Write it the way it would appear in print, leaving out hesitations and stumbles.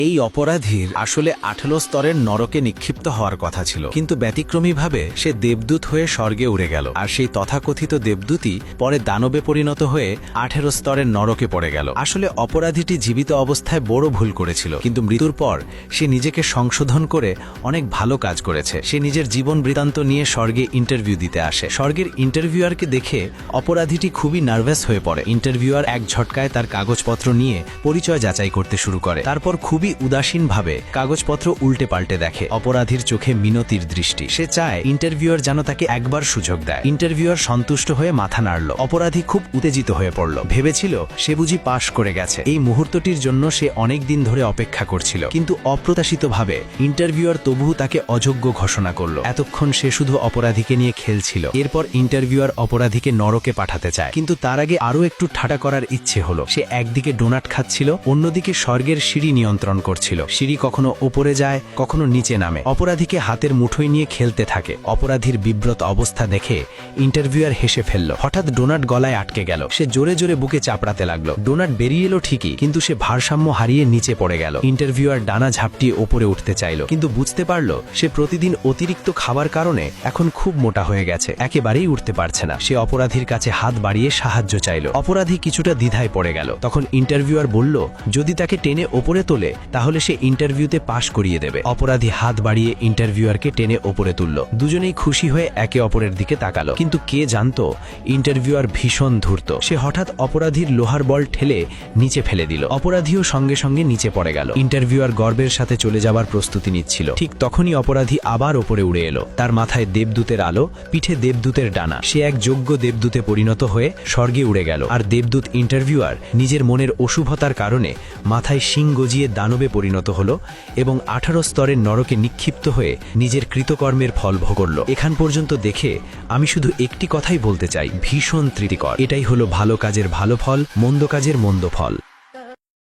এই অপরাধীর আসলে 18 স্তরের নরকে নিক্ষিপ্ত হওয়ার কথা ছিল, কিন্তু ব্যতিক্রমীভাবে সে দেবদূত হয়ে স্বর্গে উড়ে গেল। আর সেই তথাকথিত দেবদূতই পরে দানবে পরিণত হয়ে 18 স্তরের নরকে পড়ে গেল। আসলে অপরাধীটি জীবিত অবস্থায় বড় ভুল করেছিল, কিন্তু মৃত্যুর পর সে নিজেকে সংশোধন করে অনেক ভালো কাজ করেছে। সে নিজের জীবন বৃত্তান্ত নিয়ে স্বর্গে ইন্টারভিউ দিতে আসে। স্বর্গের ইন্টারভিউয়ারকে দেখে অপরাধীটি খুবই নার্ভাস হয়ে পড়ে। ইন্টারভিউয়ার এক ঝটকায় তার কাগজপত্র নিয়ে পরিচয় যাচাই করতে শুরু করে। তারপর খুবই উদাসীনভাবে কাগজপত্র উল্টে পাল্টে দেখে। অপরাধীর চোখে মিনতির দৃষ্টি। সে চায় ইন্টারভিউয়ার যেন তাকে একবার সুযোগ দেয়। ইন্টারভিউয়ার সন্তুষ্ট হয়ে মাথা নাড়ল। অপরাধী খুব উত্তেজিত হয়ে পড়ল। ভেবেছিল সে বুঝি পাশ করে গেছে। এই মুহূর্তটির জন্য সে অনেক দিন ধরে অপেক্ষা করছিল, কিন্তু অপ্রত্যাশিতভাবে ইন্টারভিউয়ার তবুও তাকে অযোগ্য ঘোষণা করল। এতক্ষণ সে শুধু অপরাধীকে নিয়ে খেলছিল। এরপর ইন্টারভিউয়ার অপরাধীকে নরকে পাঠাতে চায়, কিন্তু তার আগে আরও একটু ঠাট্টা করার ইচ্ছে হলো। সে একদিকে ডোনাট খাচ্ছিল, অন্যদিকে স্বর্গের সিঁড়ি নিয়ন্ত্রণ করছিল। সিঁড়ি কখনো ওপরে যায়, কখনো নিচে নামে। অপরাধীকে হাতের মুঠোয় নিয়ে খেলতে থাকে। অপরাধীর বিব্রত অবস্থা দেখে ইন্টারভিউয়ার হেসে ফেলল। হঠাৎ ডোনাট গলায় আটকে গেল। সে জোরে জোরে বুকে চাপড়াতে লাগলো। ডোনাট বেরিয়ে এলো ঠিকই, কিন্তু সে ভারসাম্য হারিয়ে নিচে পড়ে গেল। ইন্টারভিউয়ার ডানা ঝাপটিয়ে ওপরে উঠতে চাইল, কিন্তু বুঝতে পারল সে প্রতিদিন অতিরিক্ত খাবার কারণে এখন খুব মোটা হয়ে গেছে, একেবারেই উঠতে পারছে না। সে অপরাধীর কাছে হাত বাড়িয়ে সাহায্য চাইল। অপরাধী কিছুটা দ্বিধায় পড়ে গেল। তখন ইন্টারভিউয়ার বলল যদি তাকে টেনে ওপরে তোলে তাহলে সে ইন্টারভিউতে পাশ করিয়ে দেবে। অপরাধী হাত বাড়িয়ে ইন্টারভিউয়ারকে টেনে ওপরে তুলল। দুজনেই খুশি হয়ে একে অপরের দিকে তাকালো, কিন্তু কে জানতো ইন্টারভিউয়ার ভীষণ ধূর্ত। সে হঠাৎ অপরাধীর লোহার বল ঠেলে নিচে ফেলে দিল। অপরাধীও সঙ্গে সঙ্গে নিচে পড়ে গেল। ইন্টারভিউয়ার গর্বের সাথে চলে যাবার প্রস্তুতি নিচ্ছিল। ঠিক তখনই অপরাধী আবার ওপরে উড়ে এলো। তার মাথায় দেবদূতের আলো, পিঠে দেবদূতের ডানা। সে এক যোগ্য দেবদূতে পরিণত হয়ে স্বর্গে উড়ে গেল। আর দেবদূত ইন্টারভিউয়ার নিজের মনের অশুভতার কারণে মাথায় শিং গজিয়ে দানবে পরিণত হলো এবং 18 স্তরের নরকে নিক্ষিপ্ত হয়ে নিজের কৃতকর্মের ফল ভোগ করল। এখান পর্যন্ত দেখে আমি শুধু একটি কথাই বলতে চাই, ভীষণ তৃপ্তিকর। এটাই হলো ভালো কাজের ভালো ফল, মন্দ কাজের মন্দ ফল।